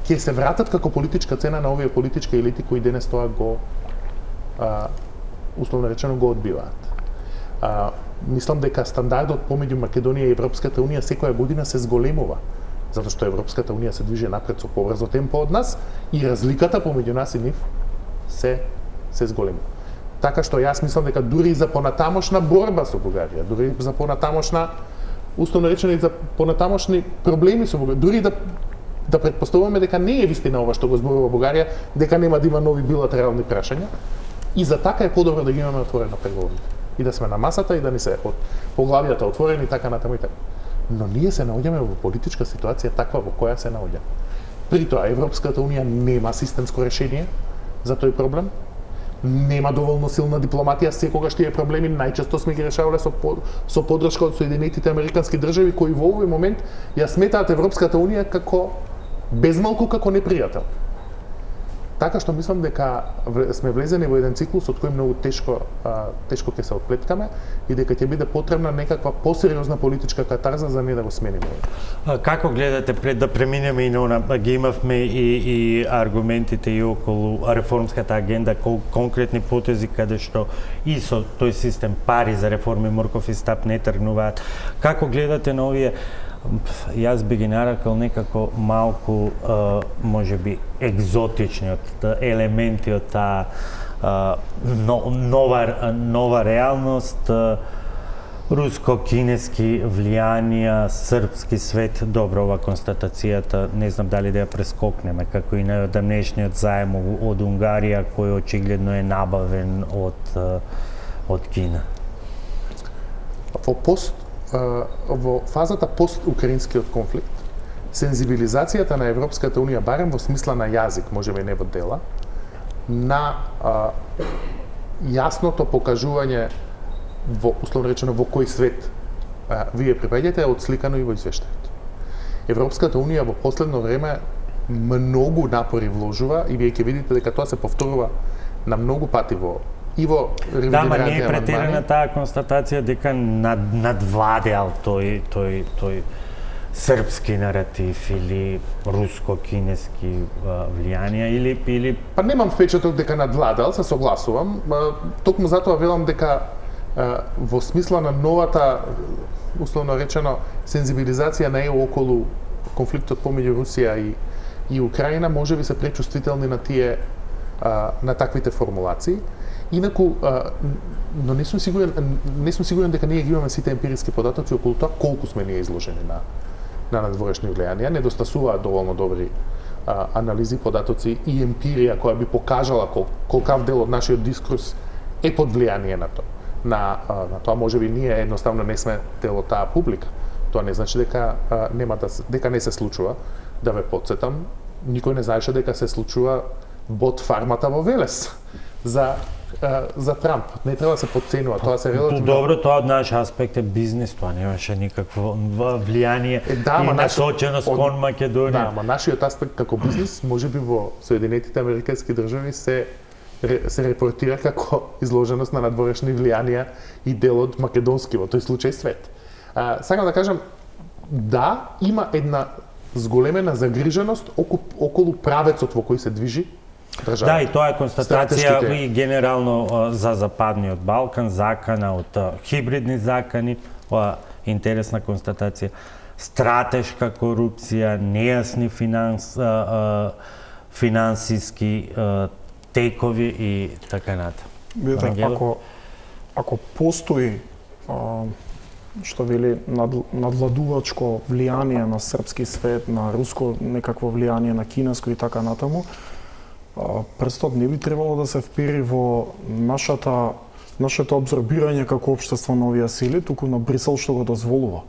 ќе се вратат како политичка цена на овие политички елити кои денес тоа го условно речено го одбиваат. Мислам дека стандардот помеѓу Македонија и Европската унија секоја година се зголемува, затоа што Европската унија се движи напред со побрзо темпо од нас и разликата помеѓу нас и нив се зголемува. Така што јас мислам дека дури и за понатамошна борба со Бугарија, дури за понатамошна условно речено и за понатамошни проблеми со Бугарија. Дури да претпоставуваме дека не е вистина ова што го зборува Бугарија, дека нема да има нови билатерални прашања, и за така е подобро да ги имаме отворено преговорите. И да сме на масата и да ни се поглавијата отворени така натаму и така. Но ние се наоѓаме во политичка ситуација таква во која се наоѓаме. При тоа Европската унија нема системско решение за тој проблем. Нема доволно силна дипломатија, секогаш тие проблеми најчесто сме ги решавале со поддршка од Соединетите Американски држави, кои во овој момент ја сметаат Европската унија како безмалку како непријател. Така што мислам дека сме влезени во еден циклус од кој многу тешко ќе се отплеткаме и дека ќе биде потребна некаква посериозна политичка катарза за не да го смениме. Како гледате, пред да преминеме и на она, ги имавме и аргументите и околу реформската агенда, конкретни потези каде што и со тој систем пари за реформи морков и стап не тргнуваат. Како гледате на овие, јас би ги нарекал некако малку можеби екзотичниот елементи од таа нова реалност, руско-кинески влијанија, српски свет. Добро, ова констатацијата не знам дали да ја прескокнеме, како и најодамнешниот заем од Унгарија кој очигледно е набавен од Кина. Во фазата пост-украинскиот конфликт, сензибилизацијата на Европската унија, барем во смисла на јазик, можеби не во дела, на јасното покажување во условно речено во кој свет вие припаѓате, е отсликано и во извештајот. Европската унија во последно време многу напори вложува и вие ќе видите дека тоа се повторува на многу пати во ревидираните амандмани. Да, ма не е претирана таа констатација дека надвладеал тој српски наратив или руско-кинески влијанија или Па немам впечаток дека надвладеал, се согласувам. Токму затоа велам дека во смисла на новата, условно речено, сензибилизација на ЕУ околу конфликтот помеѓу Русија и Украина, можеби се пречувствителни на тие на таквите формулации. Инаку, но не сум сигурен дека ние ги имаме сите емпириски податоци околу тоа колку сме ние изложени на надворешни влијанија. Недостасуваат доволно добри анализи, податоци и емпирија која би покажала колкав дел од нашиот дискурс е под влијание на тоа. На тоа можеби ние едноставно не сме дел од таа публика. Тоа не значи дека дека не се случува. Да ве потсетам, никој не знаеше дека се случува бот фармата во Велес за Трамп. Не треба да се потценува, тоа се релативно. Добро, тоа од наш аспект е бизнес, тоа немаше никакво влијание и насоченост кон Македонија. Да, ама нашиот аспект како бизнес, можеби во Соединетите Американски држави се репортира како изложеност на надворешни влијанија и дел од македонски во тој случај свет. Сакам да кажам, да, има една зголемена загриженост околу правецот во кој се движи државата. Да, и тоа е констатација и генерално за Западниот Балкан, закана од хибридни закани, интересна констатација. Стратешка корупција, нејасни финансиски текови и така натаму. Видете, ако постои што вели надвладувачко влијание на српски свет, на руско некакво влијание, на кинеско и така натаму, прстот не би требало да се впери во нашето абсорбирање како општество на овие сили, туку на Брисел што го дозволува.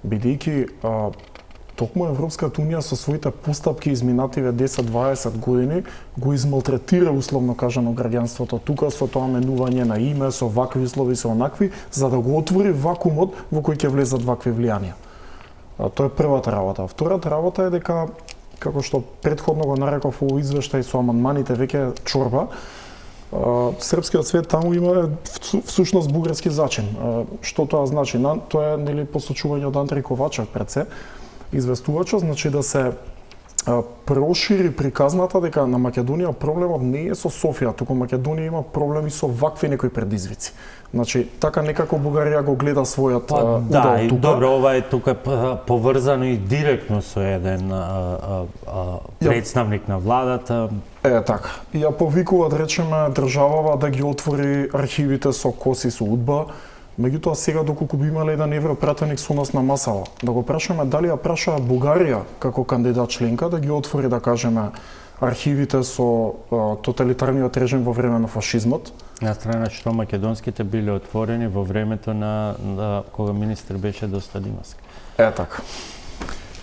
Бидејќи токму Европската унија со своите постапки изминативе 10-20 години го измалтретира условно кажано граѓанството тука со тоа менување на име, со вакви слови, со онакви, за да го отвори вакуумот во кој ќе влезат вакви влијанија. Тоа е првата работа. Втората работа е дека, како што претходно го нареков во извештај со амандманите веќе чорба, српскиот свет таму има всушност бугарски зачин. Што тоа значи? Тоа е нели посочување од Андреј Ковачев пред се, известувачот, значи да се прошири приказната дека на Македонија проблемот не е со Софија, туку Македонија има проблеми со вакви некои предизвици. Значи, така некако Бугарија го гледа својот удел тука. Да, и добро, ова е тука поврзано и директно со еден представник на владата. Така. Ја повикуваат, речеме, државава да ги отвори архивите со КОС и со УДБА, Меѓутоа сега доколку би имале еден европратеник со нас на масава, да го прашаме дали ја прашаа Бугарија како кандидат членка да ги отвори, да кажеме, архивите со тоталитарниот режим во време на фашизмот. На страна што македонските биле отворени во времето на кога министр беше Доста Димовски. Така.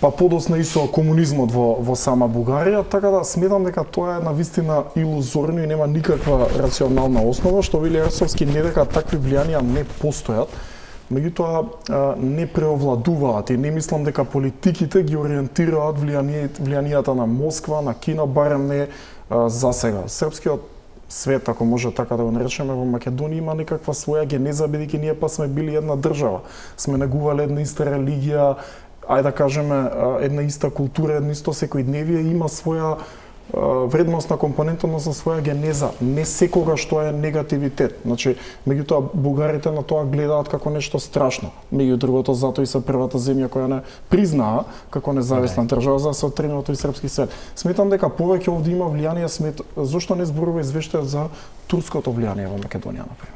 Па подосна и со комунизмот во сама Бугарија, така да сметам дека тоа е навистина илузорно и нема никаква рационална основа, што вели Арсовски, не дека такви влијанија не постојат, меѓутоа не преовладуваат и не мислам дека политиките ги ориентираат влијанијата на Москва, на Кина, барем не засега. Српскиот свет, ако може така да го наречеме, во Македонија има некаква своја генеза, бидејќи ние па сме били една држава. Сме негувале една иста религија, ајде да кажеме, една иста култура, едно исто секојдневие, има своја вредностна компонента, но за своја генеза. Не секогаш тоа е негативитет. Значи, меѓутоа, бугарите на тоа гледаат како нешто страшно. Меѓу другото, затоа и се првата земја која не признаа како независна држава за се отргнато и српски свет. Сметам дека повеќе овде има влијание, зошто не зборува извештајот за турското влијание во Македонија, например,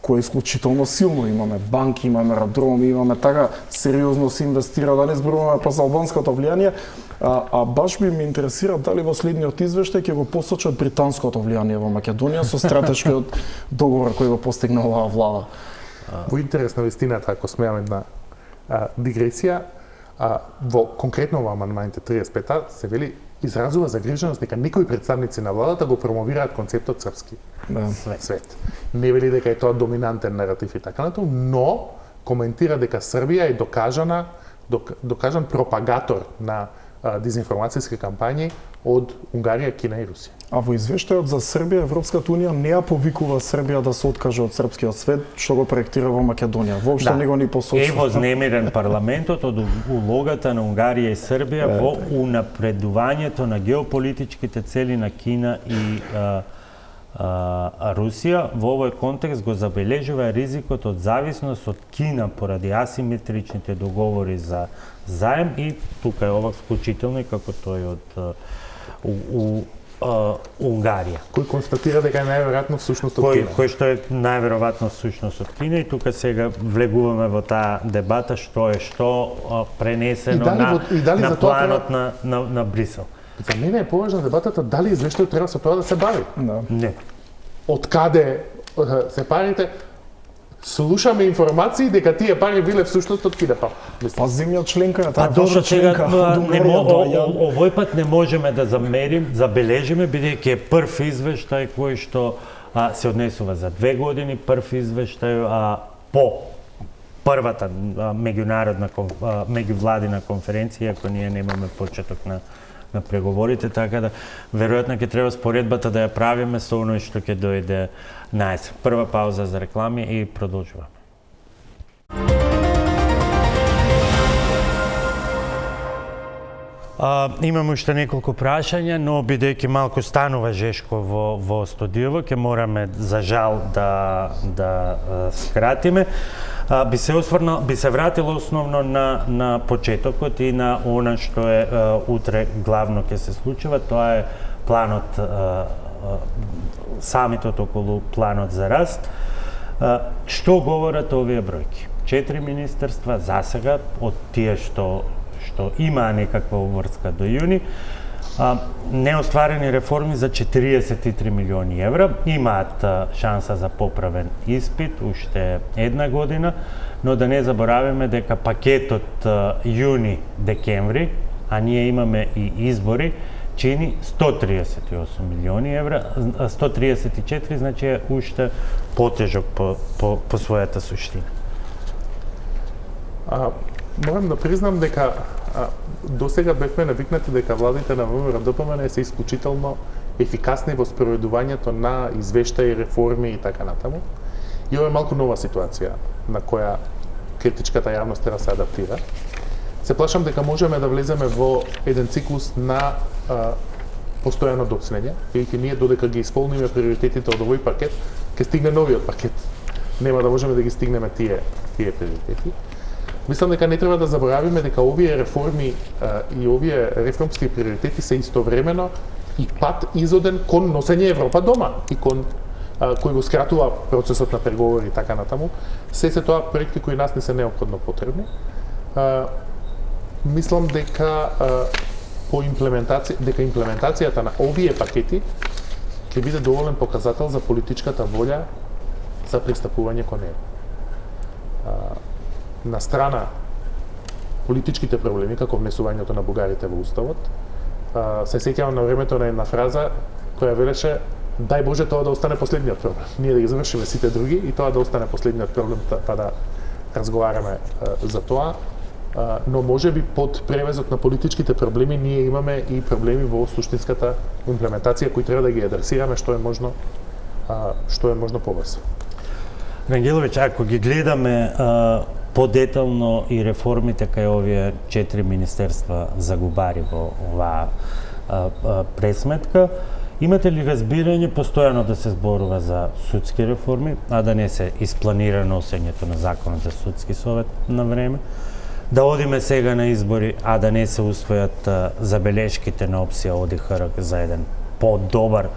кој е исклучително силно. Имаме банки, имаме радроми, имаме така сериозно се инвестира, да не зборуваме па за албанското влијание, а баш би ме интересира дали во следниот извештај ќе го посочат британското влијание во Македонија со стратешкиот договор кој го постигна оваа влада. Во интерес на вистината, ако смеам една дигресија, во конкретно во амандманите 35-та се вели изразува загриженост дека некои представници на владата го промовираат концептот српски свет. Не вели дека е тоа доминантен наратив и така натаму, но коментира дека Србија е докажан пропагатор на дезинформацијски кампањи од Унгарија, Кина и Русија. А во извештајот за Србија, Европската унија не ја повикува Србија да се откаже од српскиот свет, што го проектира во Македонија. Воопшто не го ни посочува. Е вознемирен парламентот од улогата на Унгарија и Србија во унапредувањето на геополитичките цели на Кина и Русија. Во овој контекст го забележува ризикот од зависност од Кина поради асиметричните договори за заем и тука е ова вклучително и како тој од Унгарија. Кој констатира дека е најверојатно всушност од Кина. Кој што е најверојатно всушност од Кина и тука сега влегуваме во таа дебата што е што пренесено на планот на Брисел. За мене е поважна дебатата дали извештајот треба со тоа да се бави. Не. Од каде се парите? Слушаме информации дека тие пари биле всушност од Кина. Па земја членка е таа добро, членка. Овој пат не можеме да забележиме, бидејќи е прв извештај кој што се однесува за 2 години, прв извештај по првата меѓународна меѓувладина конференција, ако ние немаме почеток на преговорите, така да веројатно ќе треба споредбата да ја правиме со оној што ќе дојде најсен. Прва пауза за реклами и продолжуваме. Имаме уште неколку прашања, но бидејќи малку станува жешко во студиово, ќе мораме за жал да скратиме. Би се вратила основно на почетокот и на она што е утре главно ќе се случува, тоа е планот, самитот околу планот за раст. Што говорат овие бројки? 4 министерства засега од тие што имаа некаква обврска до јуни, неостварени реформи за 43 милиони евра, имаат шанса за поправен испит уште една година, но да не забораваме дека пакетот јуни-декември, а ние имаме и избори, чини 138 милиони евра, 134 значи е уште потежок по својата суштина. Морам да признам дека досега бевме навикнати дека владите на ВМРО-ДПМН се исклучително ефикасни во спроведувањето на извештаи, реформи и така натаму. И ова е малку нова ситуација на која критичката јавност треба да се адаптира. Се плашам дека можеме да влеземе во еден циклус на постојано доцнење, бидејќи ние додека ги исполниме приоритетите од овој пакет, ќе стигне новиот пакет. Нема да можеме да ги стигнеме тие приоритети. Мислам дека не треба да заборавиме дека овие реформи и овие реформски приоритети се истовремено и пат изоден кон носење Европа дома и кон кој го скратува процесот на преговори и така натаму. Се тоа проекти кои нас не се неопходно потребни. Мислам дека имплементацијата на овие пакети ќе биде доволен показател за политичката волја за пристапување кон него. На страна политичките проблеми, како внесувањето на бугарите во Уставот, се сеќавам на времето на една фраза која велеше: дај Боже тоа да остане последниот проблем. Ние да ги завршиме сите други и тоа да остане последниот проблем, па да разговараме за тоа. Но можеби под превезот на политичките проблеми ние имаме и проблеми во суштинската имплементација кои треба да ги адресираме што е можно побрзо. Рангеловиќ, ако ги гледаме подетално и реформите кај овие 4 министерства загубари во оваа пресметка, имате ли разбирање постојано да се зборува за судски реформи, а да не се испланира носењето на законот за судски совет на време? Да одиме сега на избори, а да не се усвојат забелешките на опција ОДИХР за еден подобар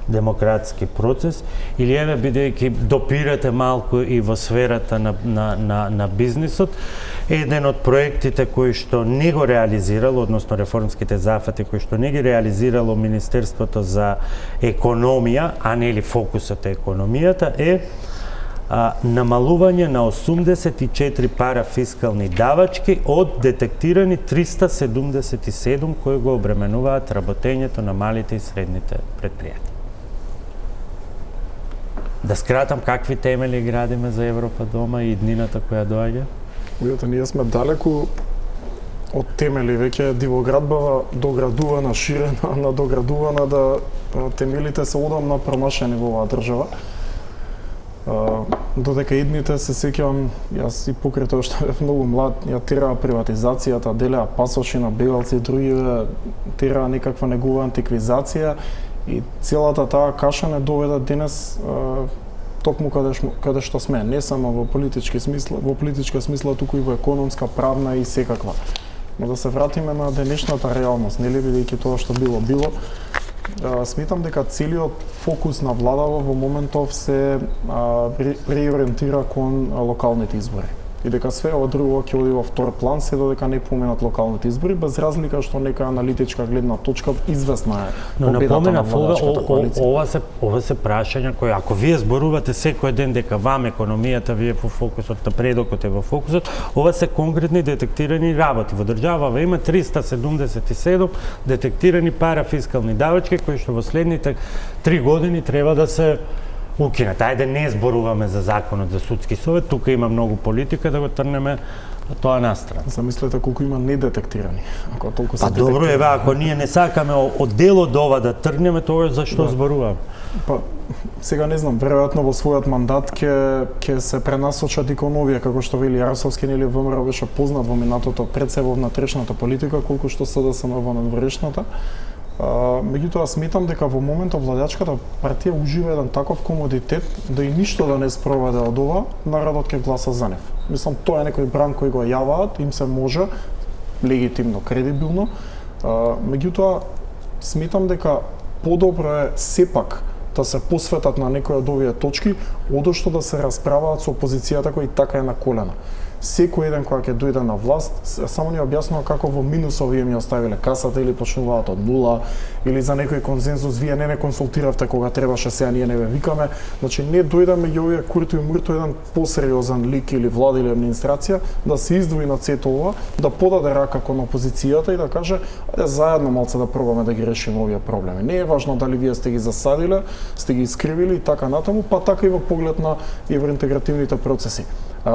демократски процес, или еве бидејќи допирате малку и во сферата на бизнисот, еден од проектите кои што не го реализирало, односно реформските зафати кои што не ги реализирало Министерството за економија, а нели фокусот е економијата, е намалување на 84 парафискални давачки од детектирани 377 кои го обременуваат работењето на малите и средните предпријатија. Да скратам, какви темели градиме за Европа дома и иднината која доаѓа? Видете, ние сме далеку од темели, веќе дивоградбава доградувана, ширена, надоградувана, да темелите се одамна промашени во оваа држава. Додека идните се сеќавам, јас и покрај тоа што бев многу млад, ја тераа приватизацијата, делеа пасоши на бегалци и други, тераа некаква негова антиквизација и целата таа каша не доведе денес токму каде што сме, не само во политичка смисла, туку и во економска, правна и секаква. Но да се вратиме на денешната реалност, нели, бидејќи тоа што било. Сметам дека целиот фокус на владава во моментов се преориентира кон локалните избори. И дека све ова друго ќе оди во втор план, се додека не поменат локалните избори, без разлика што нека аналитичка гледна точка известна е. Но напоменав, ова се прашања кои, ако вие зборувате секој ден дека вам економијата ви е во фокусот, напредокот е во фокусот, ова се конкретни детектирани работи. Во државава има 377 детектирани парафискални давачки кои што во следните 3 години треба да се укинат. Ајде не зборуваме за законот за судски совет, тука има многу политика да го трнеме тоа настрана. Замислете колку има недетектирани. Ако толку се детектирани. Добро еве, ако ние не сакаме од делот до ова да трнеме, тоа зашто зборуваме? Па сега не знам, веројатно во својот мандат ќе се пренасочат и кон овие, како што вели Арсовски, нели ВМРО беше познат во минатото пред се во внатрешната политика, колку што СДСМ во надворешната. Меѓутоа сметам дека во моментот владачката партија ужива еден таков комодитет да и ништо да не спроведе од ова, народот ќе гласа за нив. Мислам, тоа е некој бран кој го јаваат, им се може легитимно, кредибилно. Меѓутоа сметам дека подобро е сепак да се посветат на некои од овие точки, одошто да се расправаат со опозицијата кој така е на колена. Секој еден кога ќе дојде на власт, само ни објаснува како во минусови вие ми оставиле касата или почнуваат од нула, или за некој консензус вие не консултиравте кога требаше, сега ние не ве викаме. Значи не дојде меѓу овие курто и мурто еден посериозен лик или влада или администрација да се издвои на сето ова, да подаде рака кон опозицијата и да каже ајде заедно малце да пробаме да ги решиме овие проблеми. Не е важно дали вие сте ги засадиле, сте ги искривили и така натаму, па така и во поглед на евроинтегративните процеси.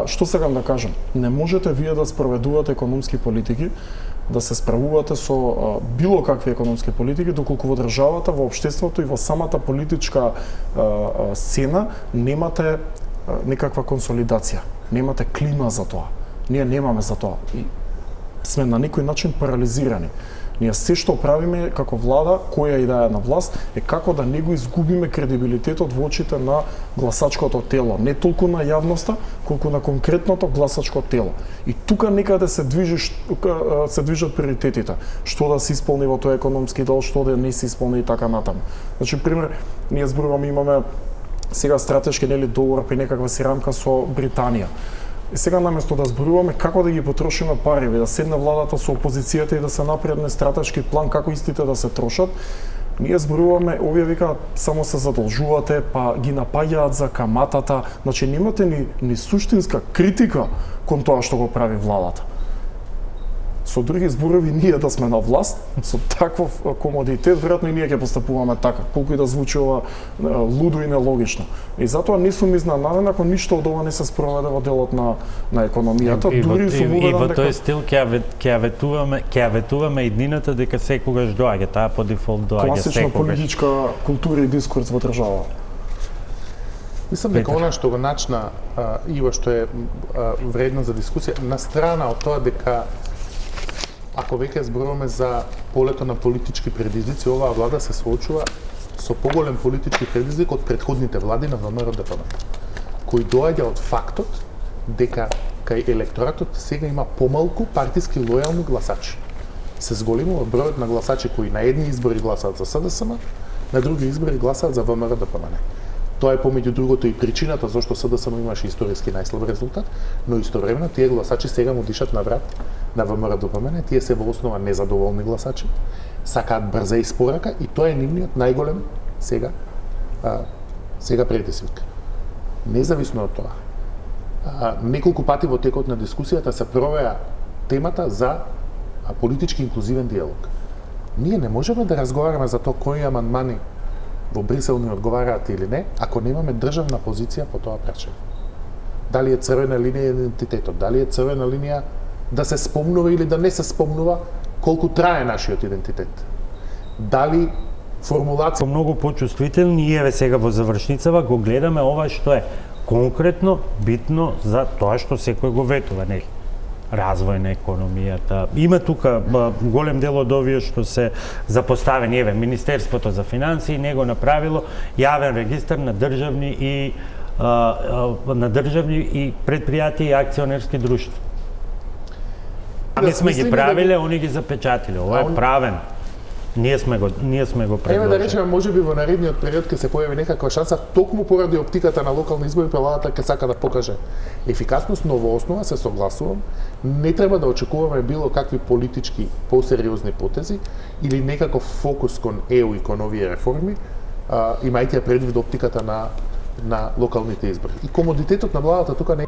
Што сакам да кажам? Не можете вие да спроведувате економски политики, да се справувате со било какви економски политики, доколку во државата, во општеството и во самата политичка сцена немате некаква консолидација, немате клима за тоа. Ние немаме за тоа и сме на некој начин парализирани. Ние се што правиме како влада, која и да е на власт, е како да не го изгубиме кредибилитетот во очите на гласачкото тело, не толку на јавноста, колку на конкретното гласачко тело. И тука некаде се движат приоритетите. Што да се исполни во тој економски дел, што да не се исполни и така натаму. Значи, пример, ние зборуваме, имаме сега стратешки нели договор при некаква си рамка со Британија. И сега наместо да зборуваме како да ги потрошиме пари, да седне владата со опозицијата и да се направи стратешки план како истите да се трошат, ние зборуваме, овие викаат само се задолжувате, па ги напаѓаат за каматата, значи немате ни суштинска критика кон тоа што го прави владата. Со други зборови, ние да сме на власт, со таков комодитет, веројатно и ние ќе постапуваме така, колку и да звучи ова лудо и нелогично. И затоа не сум изненаден ако ништо од ова не се спроведе во делот на економијата, дури сум убеден дека... И во тој стил ќе ветуваме иднината дека секогаш доаѓа, таа по дефолт доаѓа секогаш. Класична политичка култура и дискурс во држава. Мислам дека она што го начна Иво, што е вредно за дискусија, на страна од тоа дека ако веќе зборуваме за полето на политички предизвици, оваа влада се соочува со поголем политички предизвик од претходните влади на ВМРО-ДПМН, кој доаѓа од фактот дека кај електоратот сега има помалку партиски лојални гласачи. Се зголемува бројот на гласачи кои на едни избори гласаат за СДСМ, на други избори гласаат за ВМРО-ДПМН. Тоа е помеѓу другото и причината зашто СДСМ имаше историски најслаб резултат, но истовремено тие гласачи сега му дишат на врат на ВМРО-ДПМН, тие се во основа незадоволни гласачи, сакаат брза испорака и тоа е нивниот најголем сега предизвик. Независно од тоа, неколку пати во текот на дискусијата се провеа темата за политички инклузивен диалог. Ние не можеме да разговараме за тоа кои амандмани во Брисел ни одговараат или не, ако немаме државна позиција по тоа прашање. Дали е црвена линија идентитетот, дали е црвена линија да се спомнува или да не се спомнува колку трае нашиот идентитет. Дали формулација многу почувствителни и еве сега во завршницава го гледаме ова што е конкретно битно за тоа што секој го ветува, нели? Развој на економијата. Има тука голем дел од овие што се запоставени, еве Министерството за финансии него направило јавен регистар на државни и предпријатија и акционерски друштва. Ние сме ги правиле, они ги запечатиле. Ова е правен. Ние сме го предложили. Еве да речеме, можеби во наредниот период ќе се појави некаква шанса токму поради оптиката на локални избори, владата ќе сака да покаже ефикасност, но во основа се согласувам, не треба да очекуваме било какви политички посериозни потези или некаков фокус кон ЕУ и кон овие реформи, имајќи предвид оптиката на локалните избори. И комодитетот на владата тука не